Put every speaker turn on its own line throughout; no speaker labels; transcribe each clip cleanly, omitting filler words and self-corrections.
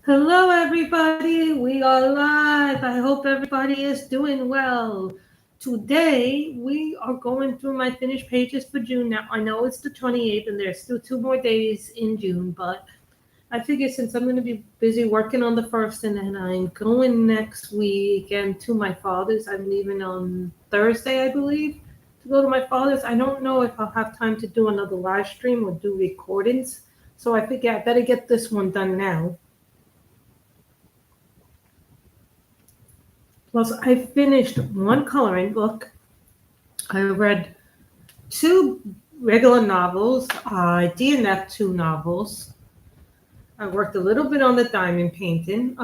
Hello, everybody. We are live. I hope everybody is doing well. Today, we are going through my finished pages for June. Now, I know it's the 28th and there's still 2 more days in June, but I figure since I'm going to be busy working on the first and then I'm going next weekend to my father's, I'm leaving on Thursday, I believe, to go to my father's. I don't know if I'll have time to do another live stream or do recordings. So I figure I better get this one done now. Plus, I finished one coloring book. I read two regular novels. I DNF two novels. I worked a little bit on the diamond painting.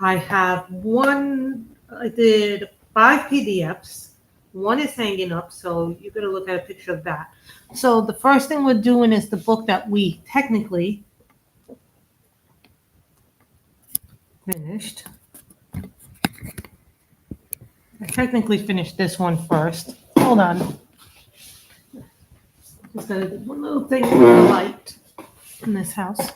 I have one. I did 5 PDFs. One is hanging up, so you're gonna look at a picture of that. So the first thing we're doing is the book that we technically finished. I technically finished this one first. Hold on. Just gotta do one little thing with the light in this house.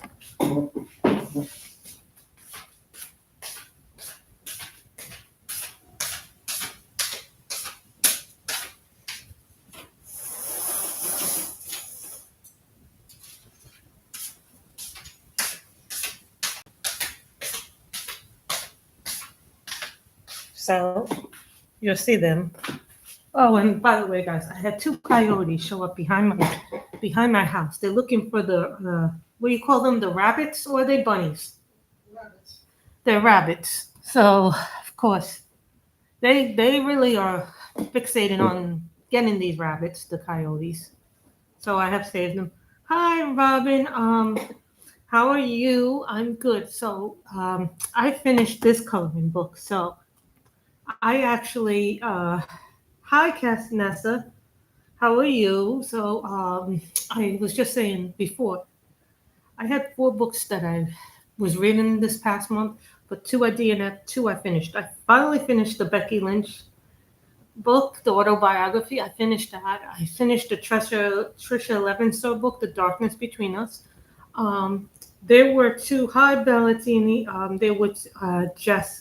So you'll see them. Oh, and by the way, guys, I had two coyotes show up behind my house. They're looking for the what do you call them? The rabbits or are they bunnies?
Rabbits.
They're rabbits. So of course they really are fixated on getting these rabbits, the coyotes. So I have saved them. Hi, Robin. How are you? I'm good. So I finished this coloring book. So I actually hi, Nessa. How are you? So I was just saying before, I had 4 books that I was reading this past month, but 2 I DNF, 2 I finished. I finally finished the Becky Lynch book, the autobiography. I finished that. I finished the Trisha Levenson book, The Darkness Between Us. There were 2 Hi Bellatini. There was Jess.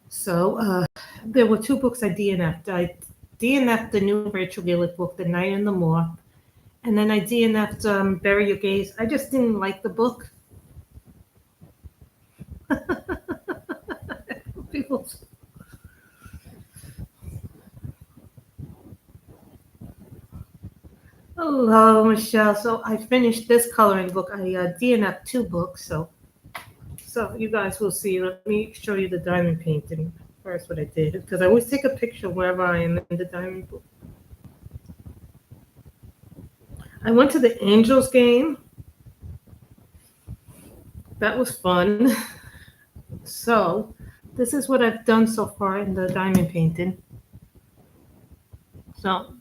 So there were 2 books I DNF'd. I DNF'd the new Rachel Gillett book, The Night and the Moth. And then I DNF'd Bury Your Gaze. I just didn't like the book. People. Hello, Michelle. So I finished this coloring book. I DNF'd 2 books. So you guys will see. Let me show you the diamond painting first. What I did because I always take a picture wherever I am in the diamond book. I went to the Angels game. That was fun. So this is what I've done so far in the diamond painting. So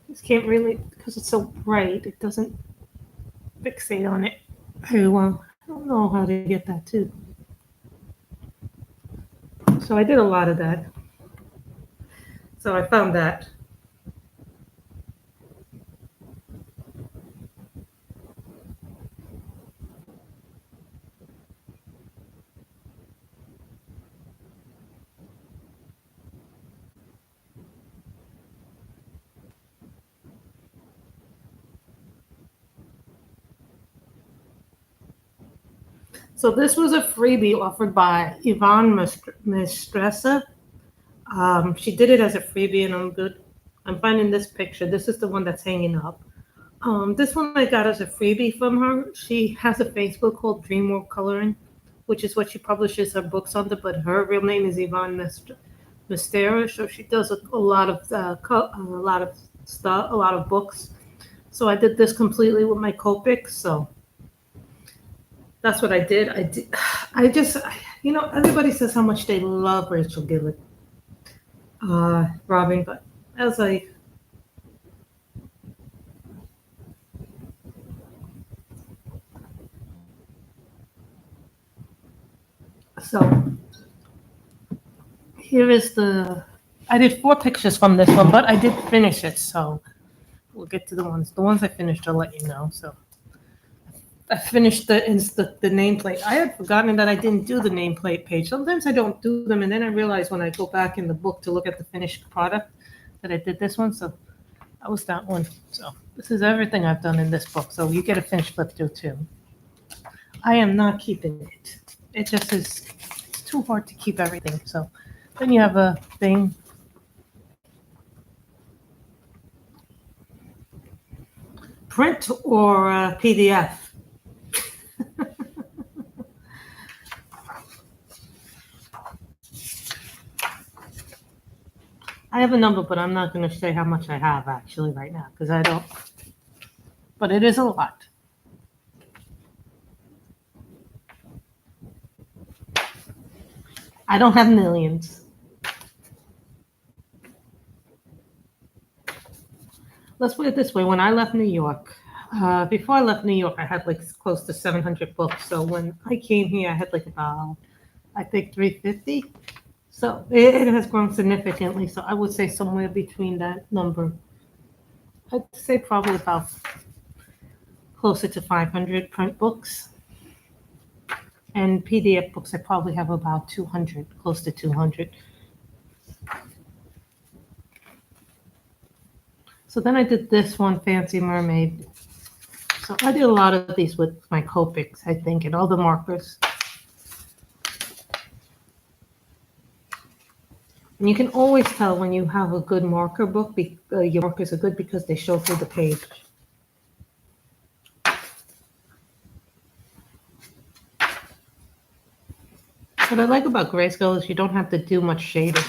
this can't really, because it's so bright, it doesn't fixate on it very well. I don't know how to get that too. So I did a lot of that. So I found that. So this was a freebie offered by Yvonne Mistressa. She did it as a freebie, and I'm good. I'm finding this picture. This is the one that's hanging up. This one I got as a freebie from her. She has a Facebook called Dreamworld Coloring, which is what she publishes her books under. But her real name is Yvonne Mistera. So she does a lot of stuff, a lot of books. So I did this completely with my Copic. So that's what I did. I just, everybody says how much they love Rachel Gillett, Robin, but I was like, so here is I did 4 pictures from this one, but I did finish it. So we'll get to the ones I finished. I'll let you know. So I finished the nameplate. I had forgotten that I didn't do the nameplate page. Sometimes I don't do them, and then I realize when I go back in the book to look at the finished product that I did this one. So that was that one. So this is everything I've done in this book. So you get a finished flip through too. I am not keeping it. It just is. It's too hard to keep everything. So then you have a thing. Print or PDF. I have a number, but I'm not going to say how much I have actually right now because I don't. But it is a lot. I don't have millions. Let's put it this way. When I left New York, before I left New York, I had like close to 700 books. So when I came here, I had like about, I think, 350. So it has grown significantly. So I would say somewhere between that number. I'd say probably about closer to 500 print books. And PDF books, I probably have about 200, close to 200. So then I did this one, Fancy Mermaid. So I did a lot of these with my Copics, I think, and all the markers. And you can always tell when you have a good marker book, your markers are good because they show through the page. What I like about Grayscale is you don't have to do much shading.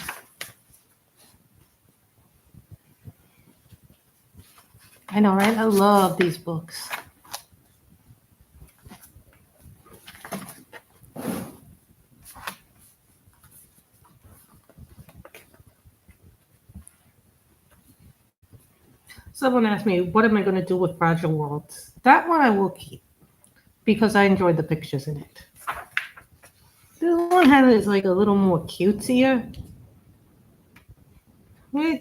I know, right? I love these books. Someone asked me, what am I going to do with Fragile Worlds? That one I will keep because I enjoyed the pictures in it. This one is like a little more cutesier. We're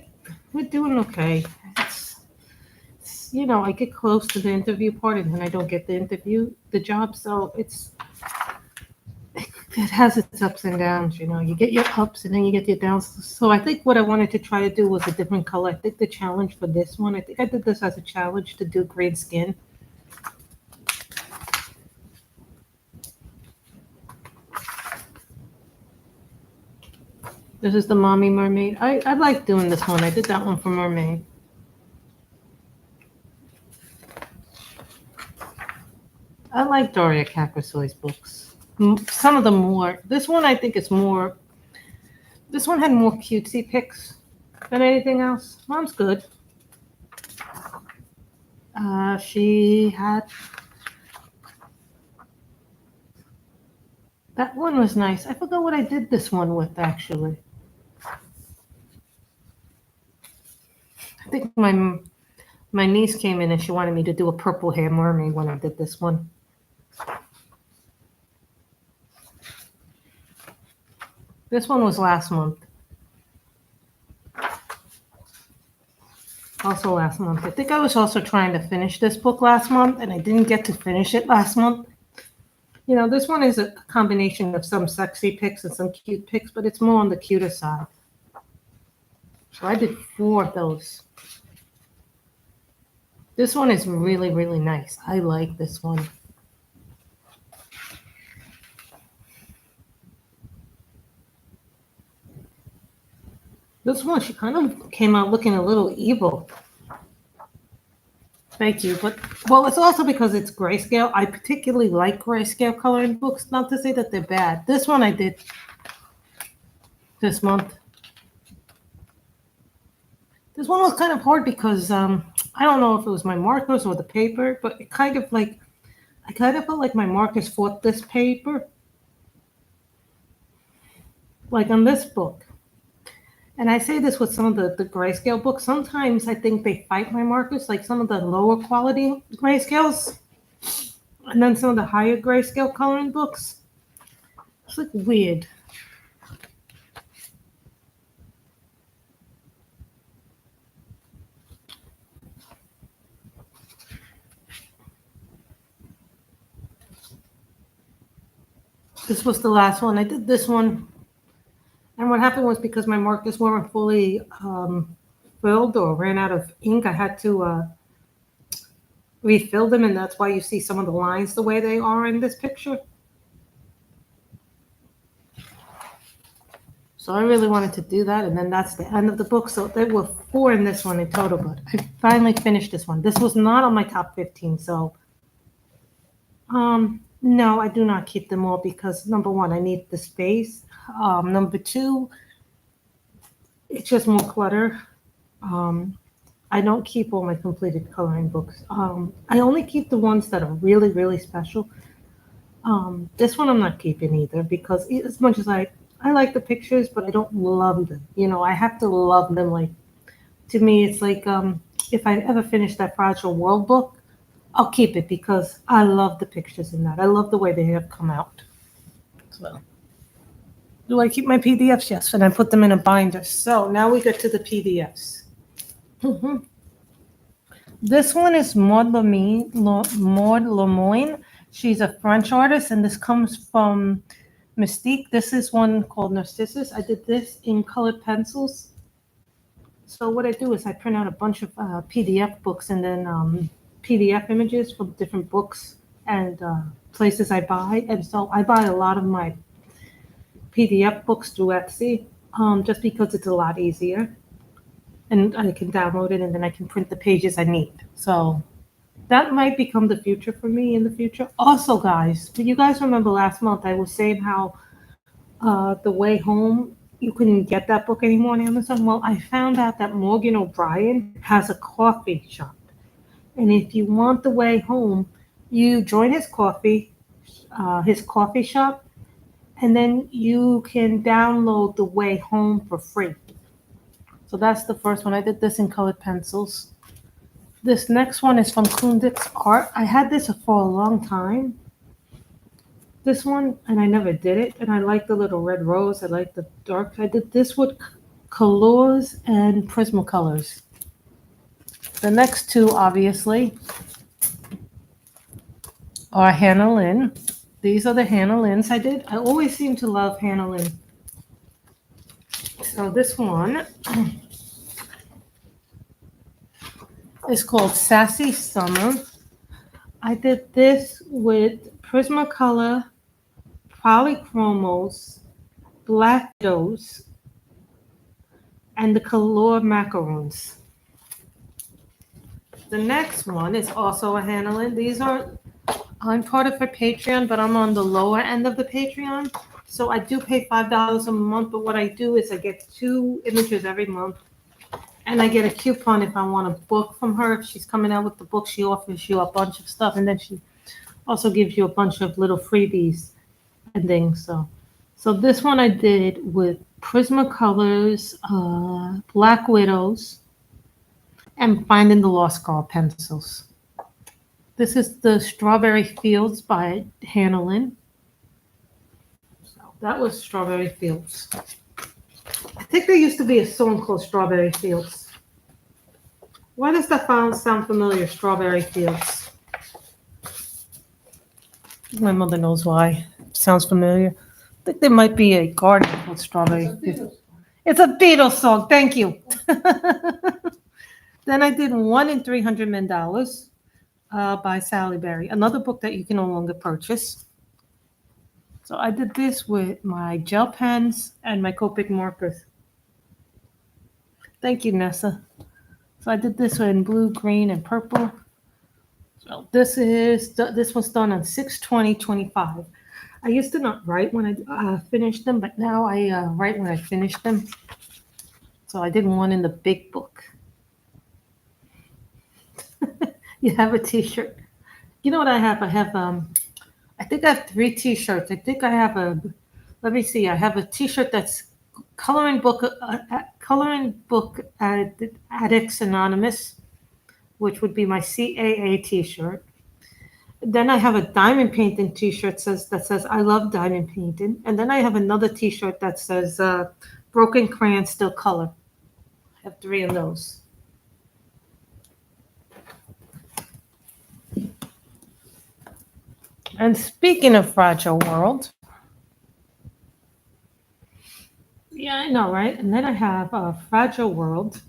doing okay. It's, you know, I get close to the interview part and then I don't get the job. So it has its ups and downs, you know. You get your ups and then you get your downs. So I think what I wanted to try to do was a different color. I think the challenge for this one, I think I did this as a challenge to do green skin. This is the Mommy Mermaid. I like doing this one. I did that one for Mermaid. I like Deraya Cakirsoy's books. Some of them more. This one I think is more. This one had more cutesy pics than anything else. Mom's good. She had. That one was nice. I forgot what I did this one with actually. I think my niece came in and she wanted me to do a purple hair mermaid when I did this one. This one was last month. Also last month. I think I was also trying to finish this book last month and I didn't get to finish it last month. You know, this one is a combination of some sexy pics and some cute pics, but it's more on the cuter side. So I did 4 of those. This one is really, really nice. I like this one. This one, she kind of came out looking a little evil. Thank you. But, well, it's also because it's grayscale. I particularly like grayscale coloring books. Not to say that they're bad. This one I did this month. This one was kind of hard because I don't know if it was my markers or the paper, but it kind of like, I kind of felt like my markers fought this paper. Like on this book. And I say this with some of the grayscale books. Sometimes I think they fight my markers, like some of the lower quality grayscales. And then some of the higher grayscale coloring books. It's like weird. This was the last one. I did this one. And what happened was because my markers weren't fully filled or ran out of ink, I had to refill them. And that's why you see some of the lines the way they are in this picture. So I really wanted to do that. And then that's the end of the book. So there were 4 in this one in total. But I finally finished this one. This was not on my top 15. So no, I do not keep them all because number 1, I need the space. Number 2, it's just more clutter. I don't keep all my completed coloring books. I only keep the ones that are really, really special. This one I'm not keeping either because as much as I like the pictures, but I don't love them. You know, I have to love them. Like, to me, it's like if I ever finish that Fragile World book, I'll keep it because I love the pictures in that. I love the way they have come out. So, do I keep my PDFs? Yes, and I put them in a binder. So now we get to the PDFs. This one is Maud Lemoine. She's a French artist, and this comes from Mystique. This is one called Narcissus. I did this in colored pencils. So what I do is I print out a bunch of PDF books and then PDF images from different books and places I buy. And so I buy a lot of my PDF books through Etsy just because it's a lot easier. And I can download it and then I can print the pages I need. So that might become the future for me in the future. Also, guys, do you guys remember last month I was saying how The Way Home, you couldn't get that book anymore on Amazon? Well, I found out that Morgan O'Brien has a coffee shop. And if you want The Way Home, you join his coffee shop, and then you can download The Way Home for free. So that's the first one. I did this in colored pencils. This next one is from Kundix Art. I had this for a long time. This one, and I never did it. And I like the little red rose. I like the dark. I did this with Colors and Prismacolors. The next 2, obviously, are Hannah Lynn. These are the Hannah Lynns I did. I always seem to love Hannah Lynn. So this one is called Sassy Summer. I did this with Prismacolor, Polychromos, Black Widows, and the Color Macaroons. The next one is also a Hannah Lynn. I'm part of her Patreon, but I'm on the lower end of the Patreon. So I do pay $5 a month, but what I do is I get 2 images every month. And I get a coupon if I want a book from her. If she's coming out with the book, she offers you a bunch of stuff. And then she also gives you a bunch of little freebies and things. So this one I did with Prismacolors, Black Widows, and Finding the Lost Girl pencils. This is the Strawberry Fields by Hannah Lynn. So that was Strawberry Fields. I think there used to be a song called Strawberry Fields. Why does that sound familiar, Strawberry Fields? My mother knows why. It sounds familiar. I think there might be a garden called Strawberry Fields. It's a Beatles song. Thank you. Then I did 1 in 300 Mandalas by Sally Berry, another book that you can no longer purchase. So I did this with my gel pens and my Copic markers. Thank you, Nessa. So I did this in blue, green, and purple. So this was done on 6/20/25. I used to not write when I finished them, but now I write when I finish them. So I did 1 in the big book. You have a T-shirt. You know what I have? I have I think I have 3 T-shirts. I think I have let me see. I have a T-shirt that's Coloring Book Addicts Anonymous, which would be my CAA T-shirt. Then I have a diamond painting T-shirt that says I love diamond painting, and then I have another T-shirt that says Broken Crayon Still Color. I have 3 of those. And speaking of Fragile World, Yeah, I know, right? And then I have a Fragile World.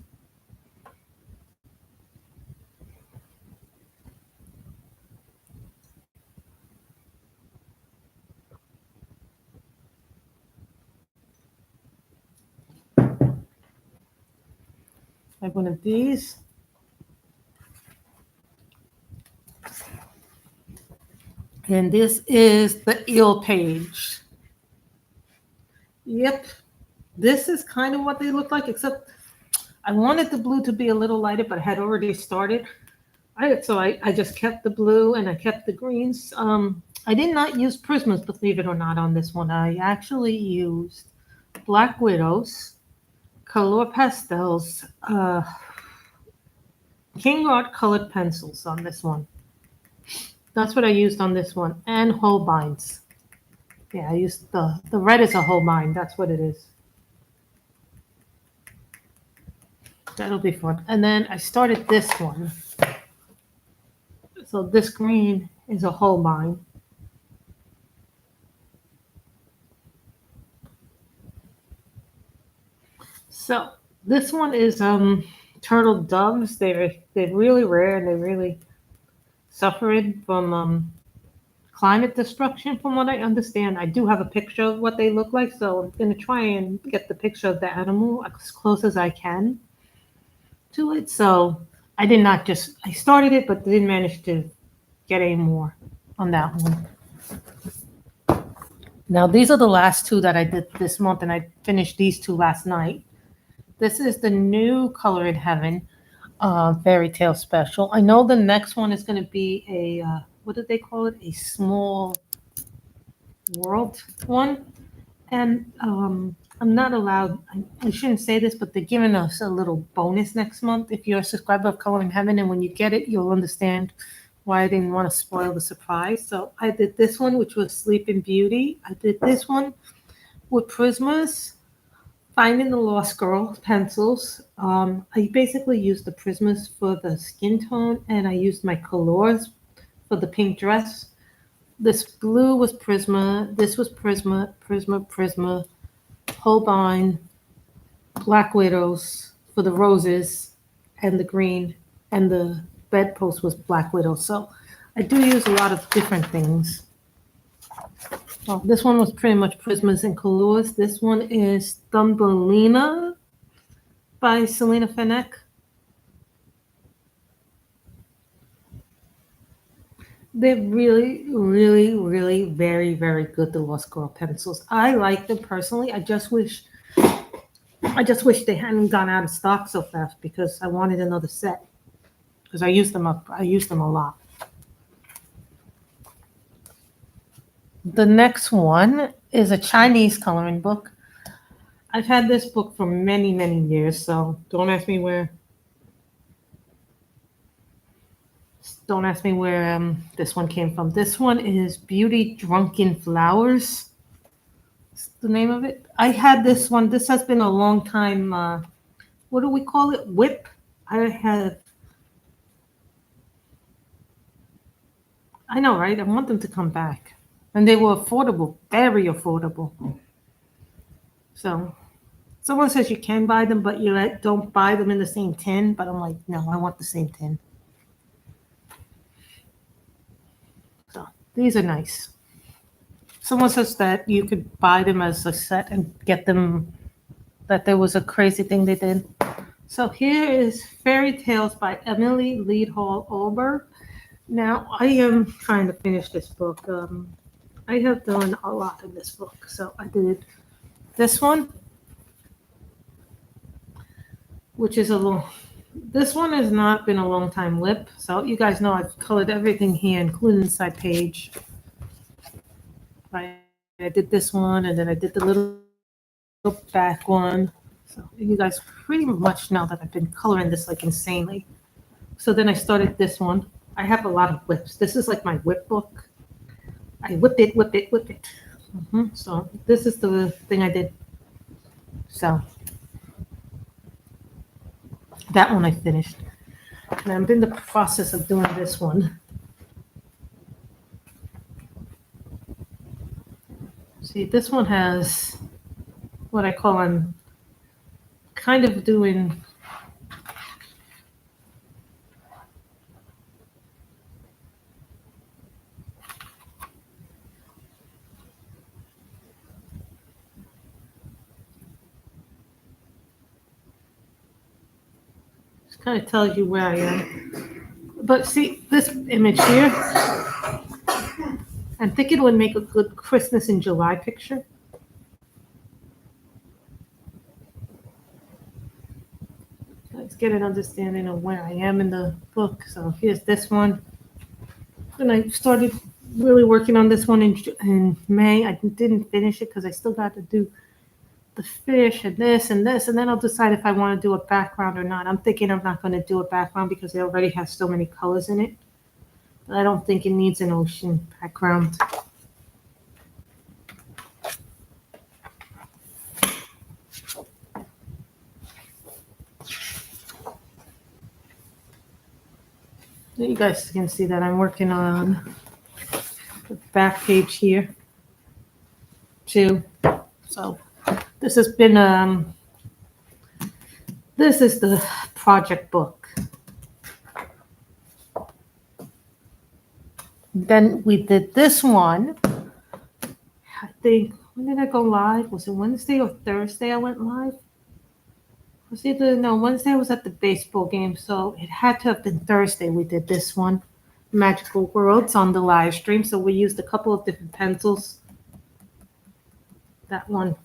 I have one of these. And this is the eel page. Yep. This is kind of what they look like, except I wanted the blue to be a little lighter, but I had already started. So I just kept the blue and I kept the greens. I did not use prismas, believe it or not, on this one. I actually used Black Widows, Color Pastels, King Art colored pencils on this one. That's what I used on this one, and Holbeins. Yeah, I used the red is a Holbein. That's what it is. That'll be fun. And then I started this one. So this green is a Holbein. So this one is turtle doves. They're really rare and they really suffering from climate destruction. From what I understand, I do have a picture of what they look like, so I'm gonna try and get the picture of the animal as close as I can to it. So I did not just I started it, but didn't manage to get any more on that one. Now these are the last two that I did this month, and I finished these two last night. This is the new Color in Heaven fairy tale special. I know the next one is going to be a what did they call it? A small world one, and I'm not allowed. I shouldn't say this, but they're giving us a little bonus next month if you're a subscriber of Color in Heaven, and when you get it, you'll understand why I didn't want to spoil the surprise. So I did this one, which was Sleeping Beauty. I did this one with Prismas. Finding the Lost Girl pencils. I basically used the Prismas for the skin tone, and I used my colors for the pink dress. This blue was Prisma. This was Prisma, Prisma, Prisma. Holbein, Black Widows for the roses, and the green, and the bedpost was Black Widow. So I do use a lot of different things. Well, this one was pretty much Prismas and Colors. This one is Thumbelina by Selena Fennec. They're really, really, really very, very good, the Lost Girl pencils. I like them personally. I just wish they hadn't gone out of stock so fast because I wanted another set. Because I used them a lot. The next one is a Chinese coloring book. I've had this book for many, many years, so don't ask me where this one came from. This one is Beauty Drunken Flowers. That's the name of it. I had this one. This has been a long time. What do we call it? Whip. I know, right? I want them to come back. And they were affordable, very affordable. So someone says you can buy them, but you don't buy them in the same tin. But I'm like, no, I want the same tin. So these are nice. Someone says that you could buy them as a set and get them, that there was a crazy thing they did. So here is Fairy Tales by Emelie, Lidehall, Oberg. Now, I am trying to finish this book. I have done a lot in this book. So I did this one, which is a little, this one has not been a long time lip. So you guys know I've colored everything here, including the side page. I did this one, and then I did the little back one. So you guys pretty much know that I've been coloring this like insanely. So then I started this one. I have a lot of whips. This is like my whip book. I whip it, whip it, whip it. So this is the thing I did. So that one I finished. And I'm in the process of doing this one. See, this one has what I call, I'm kind of doing just kind of tells you where I am. But see this image here? I think it would make a good Christmas in July picture. Let's get an understanding of where I am in the book. So here's this one. And I started really working on this one in May. I didn't finish it because I still got to do the fish and this and this. And then I'll decide if I want to do a background or not. I'm thinking I'm not going to do a background because it already has so many colors in it. But I don't think it needs an ocean background. You guys can see that I'm working on the back page here too. So this has been this is the project book. Then we did this one. I think, when did I go live? Was it Wednesday or Thursday I went live? Was either, no, Wednesday I was at the baseball game, so it had to have been Thursday we did this one. Magical Worlds on the live stream. So we used a couple of different pencils. That one.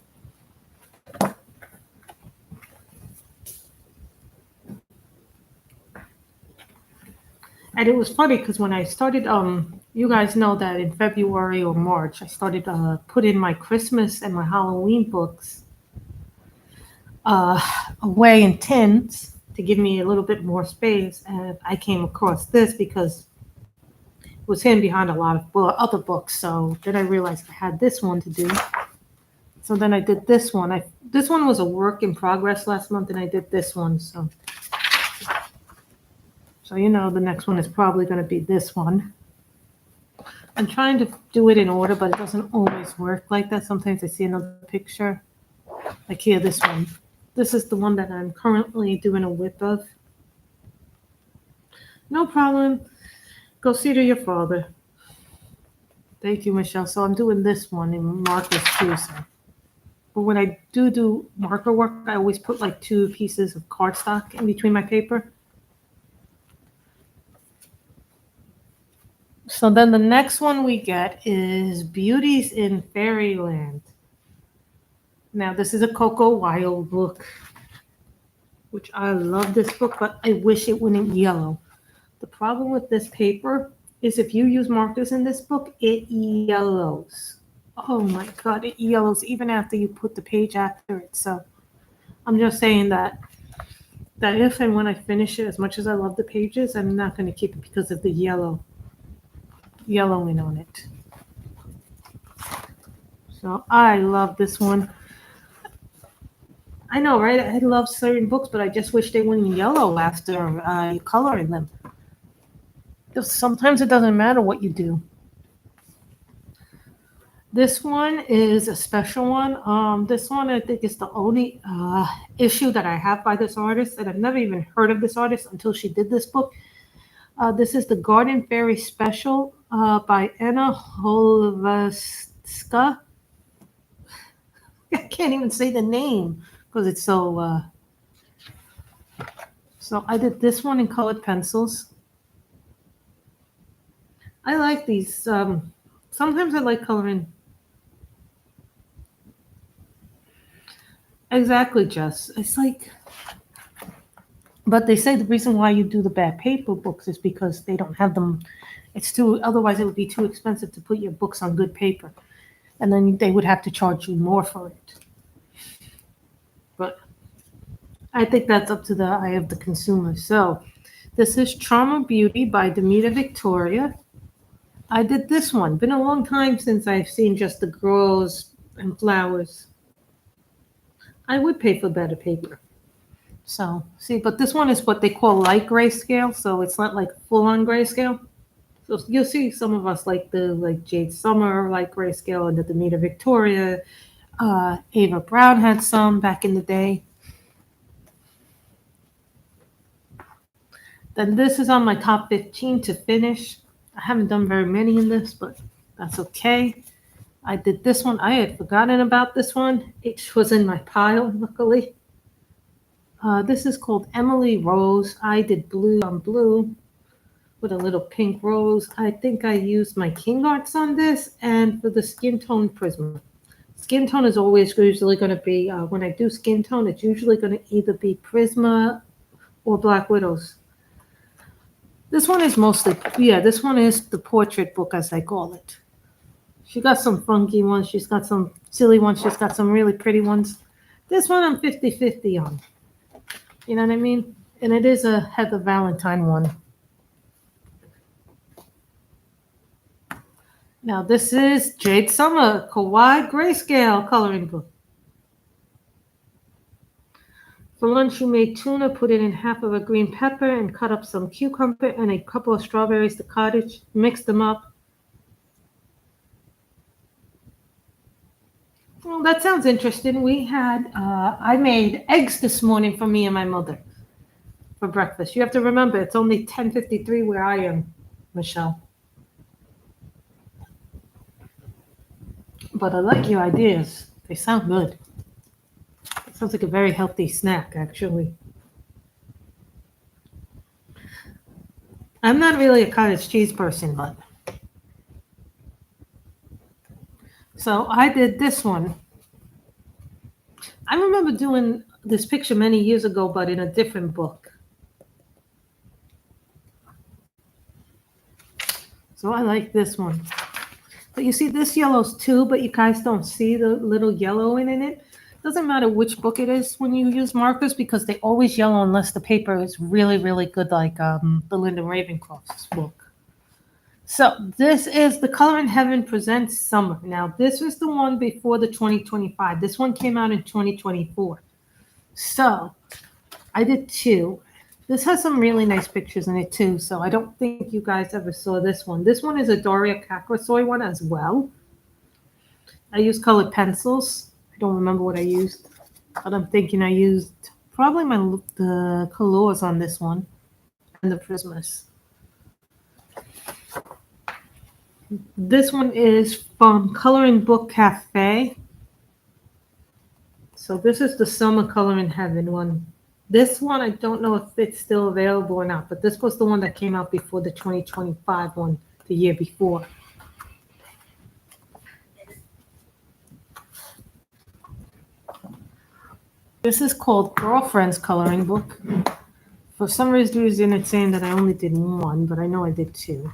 And it was funny because when I started, you guys know that in February or March, I started putting my Christmas and my Halloween books away in tins to give me a little bit more space. And I came across this because it was hidden behind a lot of other books. So then I realized I had this one to do. So then I did this one. This one was a work in progress last month, and I did this one. So you know the next one is probably going to be this one. I'm trying to do it in order, but it doesn't always work like that. Sometimes I see another picture. Like here, this one. This is the one that I'm currently doing a whip of. No problem. Go see to your father. Thank you, Michelle. So I'm doing this one in markers too. So. But when I do marker work, I always put like 2 pieces of cardstock in between my paper. So then the next one we get is Beauties in Fairyland. Now, this is a Coco Wild book, which I love this book, but I wish it wouldn't yellow. The problem with this paper is if you use markers in this book, it yellows. Oh my God, it yellows even after you put the page after it. So I'm just saying that if and when I finish it, as much as I love the pages, I'm not going to keep it because of the yellowing on it. So I love this one. I know, right? I love certain books, but I just wish they wouldn't yellow after coloring them. Sometimes it doesn't matter what you do. This one is a special one. This one I think is the only issue that I have by this artist, and I've never even heard of this artist until she did this book. This is the Garden Fairy Special by Anna Holvaska. I can't even say the name because it's so. So I did this one in colored pencils. I like these. Sometimes I like coloring. Exactly, Jess. It's like, but they say the reason why you do the bad paper books is because they don't have them. Otherwise it would be too expensive to put your books on good paper. And then they would have to charge you more for it. But I think that's up to the eye of the consumer. So this is Charm of Beauty by Demeter Victoria. I did this one. Been a long time since I've seen just the girls and flowers. I would pay for better paper. So, see, but this one is what they call light grayscale, so it's not like full-on grayscale. So you'll see some of us like Jade Summer, light grayscale, and the Demeter Victoria, Ava Brown had some back in the day. Then this is on my top 15 to finish. I haven't done very many in this, but that's okay. I did this one. I had forgotten about this one. It was in my pile, luckily. This is called Emelie Rose. I did blue on blue with a little pink rose. I think I used my King Arts on this, and for the skin tone Prisma. Skin tone is always usually going to be, when I do skin tone, it's usually going to either be Prisma or Black Widows. This one is mostly, yeah, this one is the portrait book, as I call it. She got some funky ones. She's got some silly ones. She's got some really pretty ones. This one I'm 50-50 on. You know what I mean? And it is a Heather Valentine one. Now this is Jade Summer Kawaii Grayscale coloring book. For lunch, you made tuna, put it in half of a green pepper, and cut up some cucumber and a couple of strawberries to cottage. Mix them up. Well, that sounds interesting. We had, I made eggs this morning for me and my mother for breakfast. You have to remember, it's only 10:53 where I am, Michelle. But I like your ideas. They sound good. It sounds like a very healthy snack, actually. I'm not really a cottage cheese person, but. So I did this one. I remember doing this picture many years ago, but in a different book. So I like this one. But you see, this yellow's too, but you guys don't see the little yellow in it. Doesn't matter which book it is when you use markers because they always yellow unless the paper is really, really good, like the Linda Ravencroft's book. So this is The Color in Heaven Presents Summer. Now, this was the one before the 2025. This one came out in 2024. So I did two. This has some really nice pictures in it too, so I don't think you guys ever saw this one. This one is a Deraya Cakirsoy one as well. I used colored pencils. I don't remember what I used, but I'm thinking I used probably the colors on this one and the Prismas. This one is from Coloring Book Cafe. So this is the Summer Color in Heaven one. This one, I don't know if it's still available or not, but this was the one that came out before the 2025 one, the year before. This is called Girlfriend's Coloring Book. For some reason, it's saying that I only did one, but I know I did two.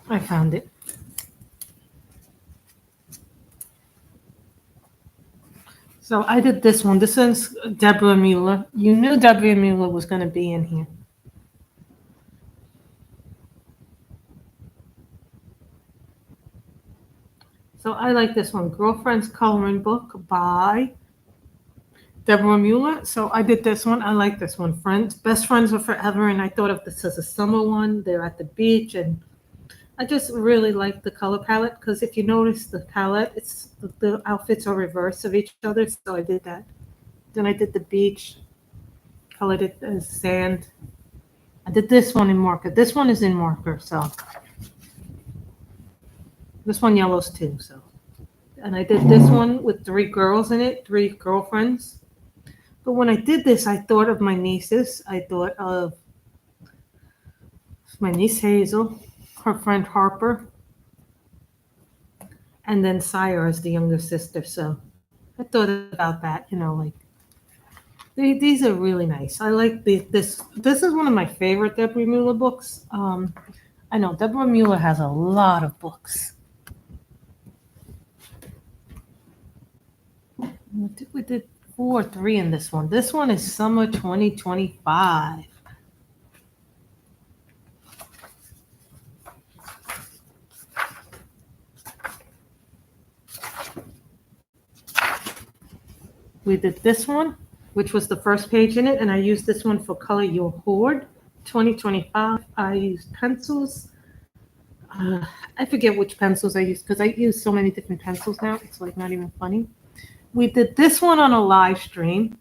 I found it. So I did this one. This is Deborah Mueller. You knew Deborah Mueller was going to be in here. So I like this one, Girlfriend's Coloring Book by Deborah Mueller. So I did this one. I like this one. Friends, Best Friends Are Forever. And I thought of this as a summer one. They're at the beach. And I just really like the color palette because if you notice the palette, it's the outfits are reverse of each other. So I did that. Then I did the beach, colored it as sand. I did this one in marker. This one is in marker. So this one yellows too. So, and I did this one with 3 girls in it, 3 girlfriends. But when I did this, I thought of my nieces. I thought of my niece Hazel, her friend Harper, and then Sire as the younger sister. So I thought about that, like these are really nice. I like this. This is one of my favorite Deborah Mueller books. I know Deborah Mueller has a lot of books. I think we did 4 or 3 in this one. This one is Summer 2025. We did this one. which was the first page in it, and I used this one for Color Your Hoard 2025. I used pencils. I forget which pencils I used because I use so many different pencils now. It's like not even funny. We did this one on a live stream.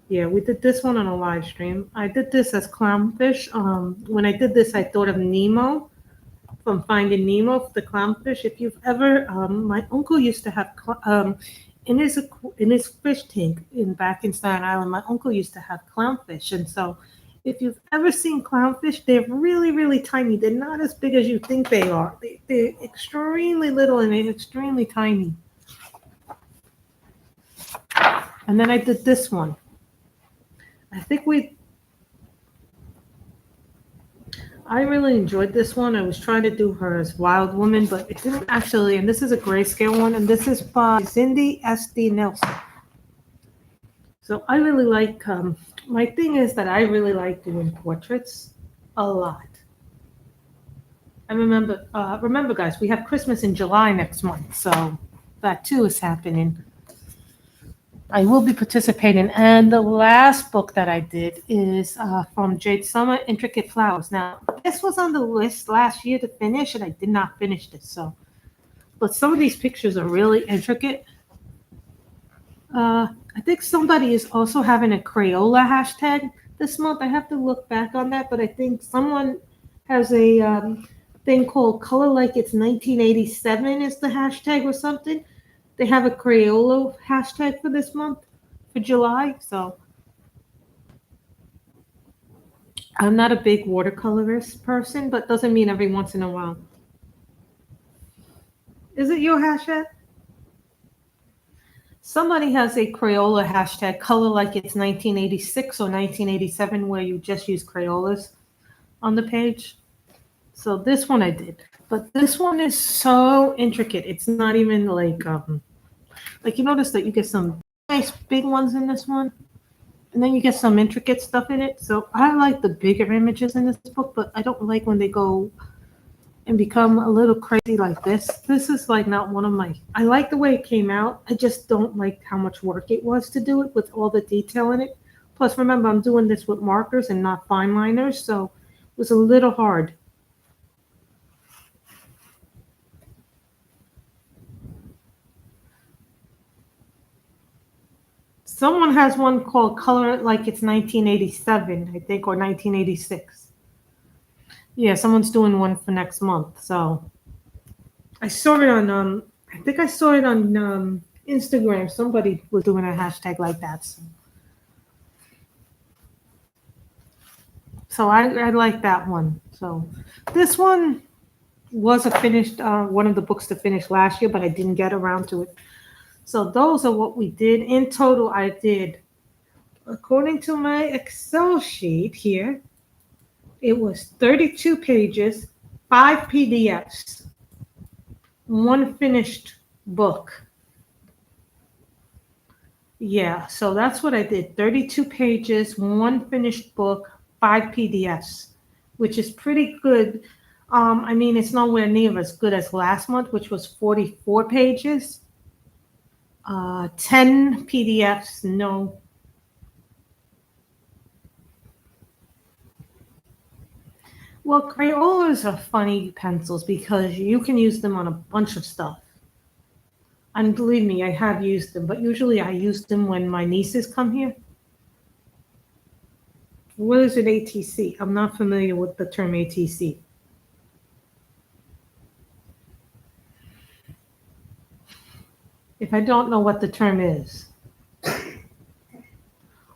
Yeah, we did this one on a live stream. I did this as clownfish. When I did this, I thought of Nemo from Finding Nemo, the clownfish. If you've ever, my uncle used to have in his fish tank back in Staten Island. My uncle used to have clownfish, and so if you've ever seen clownfish, they're really, really tiny. They're not as big as you think they are. They're extremely little and they're extremely tiny. And then I did this one. I really enjoyed this one. I was trying to do her as Wild Woman, but it didn't actually. And this is a grayscale one, and this is by Cindy S.D. Nelson. So I really like, my thing is that I really like doing portraits a lot. I remember guys, we have Christmas in July next month, so that too is happening. I will be participating. And the last book that I did is from Jade Summer, Intricate Flowers. Now, this was on the list last year to finish, and I did not finish this. But some of these pictures are really intricate. I think somebody is also having a Crayola hashtag this month. I have to look back on that, but I think someone has a thing called Color Like It's 1987 is the hashtag or something. They have a Crayola hashtag for this month, for July. So I'm not a big watercolorist person, but doesn't mean every once in a while. Is it your hashtag? Somebody has a Crayola hashtag, Color Like It's 1986 or 1987, where you just use Crayolas on the page. So this one I did. But this one is so intricate. It's not even like you notice that you get some nice big ones in this one, and then you get some intricate stuff in it. So I like the bigger images in this book, but I don't like when they go and become a little crazy like this. This is like not one of my, I like the way it came out. I just don't like how much work it was to do it with all the detail in it. Plus, remember, I'm doing this with markers and not fine liners, so it was a little hard. Someone has one called Color It Like It's 1987, I think, or 1986. Yeah, someone's doing one for next month. So I saw it on, I think I saw it on Instagram. Somebody was doing a hashtag like that. So I like that one. So this one was a finished, one of the books to finish last year, but I didn't get around to it. So those are what we did. In total, I did, according to my Excel sheet here, it was 32 pages, 5 PDFs, 1 finished book. Yeah, so that's what I did. 32 pages, 1 finished book, 5 PDFs, which is pretty good. I mean, it's nowhere near as good as last month, which was 44 pages. 10 PDFs, no. Well, Crayolas are funny pencils because you can use them on a bunch of stuff. And believe me, I have used them, but usually I use them when my nieces come here. What is an ATC? I'm not familiar with the term ATC. If I don't know what the term is.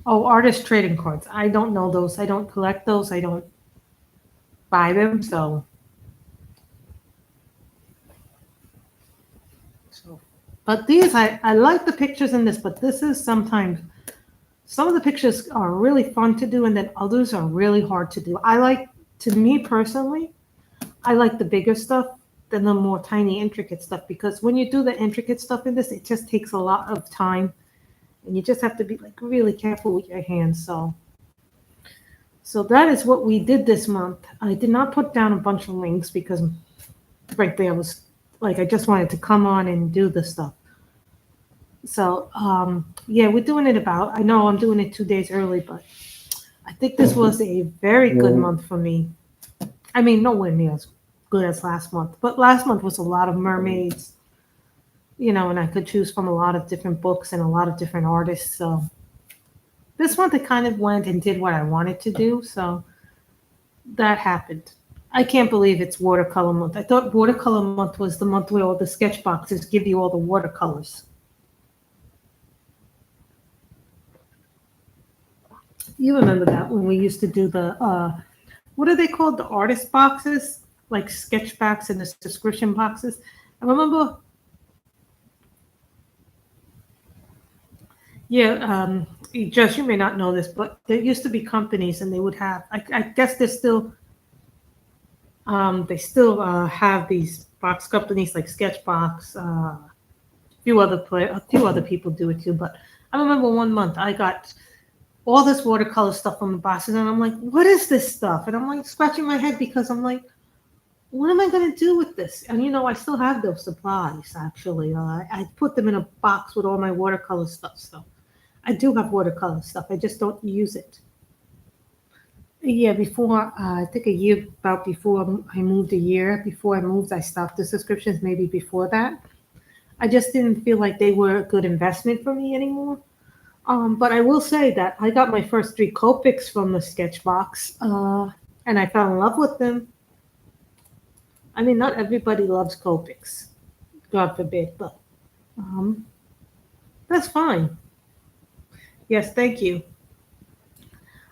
Oh, artist trading cards. I don't know those. I don't collect those. I don't buy them. So but these, I like the pictures in this, but this is sometimes, some of the pictures are really fun to do, and then others are really hard to do. To me personally, I like the bigger stuff than the more tiny, intricate stuff, because when you do the intricate stuff in this, it just takes a lot of time, and you just have to be like really careful with your hands. So that is what we did this month. I did not put down a bunch of links because frankly, I was like, I just wanted to come on and do the stuff. So yeah, we're doing it about. I know I'm doing it 2 days early, but I think this was a very good month for me. I mean, nowhere near as good as last month, but last month was a lot of mermaids, and I could choose from a lot of different books and a lot of different artists. So this month I kind of went and did what I wanted to do. So that happened. I can't believe it's watercolor month. I thought watercolor month was the month where all the sketch boxes give you all the watercolors. You remember that when we used to do the what are they called? The artist boxes, like sketch backs and the subscription boxes. I remember, yeah, Jess, you may not know this, but there used to be companies and they would have, I guess they still have these box companies like Sketchbox. A few other people do it too. But I remember one month I got all this watercolor stuff from the boxes, and I'm like, what is this stuff? And I'm like scratching my head because I'm like, what am I going to do with this? And I still have those supplies actually. I put them in a box with all my watercolor stuff. So I do have watercolor stuff. I just don't use it. Yeah, before I think a year about before I moved, a year before I moved, I stopped the subscriptions. Maybe before that, I just didn't feel like they were a good investment for me anymore. But I will say that I got my first three Copics from the Sketchbox, and I fell in love with them. I mean, not everybody loves Copics, God forbid, but um, that's fine. Yes, thank you.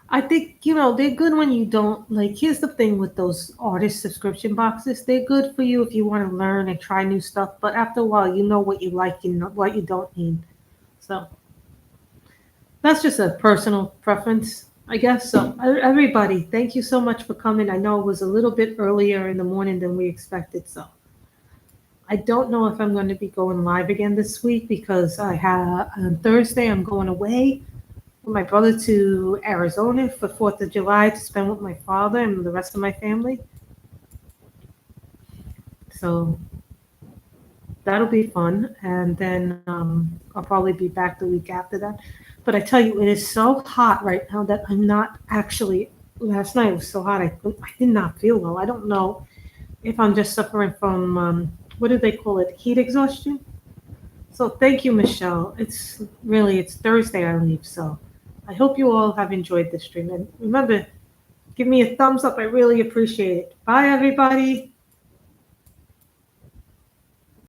I think, they're good when you don't like. Here's the thing with those artist subscription boxes, they're good for you if you want to learn and try new stuff, but after a while, you know what you like and what you don't need. So that's just a personal preference, I guess. So, everybody, thank you so much for coming. I know it was a little bit earlier in the morning than we expected. So, I don't know if I'm going to be going live again this week because I have on Thursday, I'm going away with my brother to Arizona for 4th of July to spend with my father and the rest of my family. So, that'll be fun. And then I'll probably be back the week after that. But I tell you, it is so hot right now that I'm not actually. Last night it was so hot, I did not feel well. I don't know if I'm just suffering from, what do they call it? Heat exhaustion? So thank you, Michelle. It's Thursday I leave. So I hope you all have enjoyed this stream. And remember, give me a thumbs up. I really appreciate it. Bye, everybody.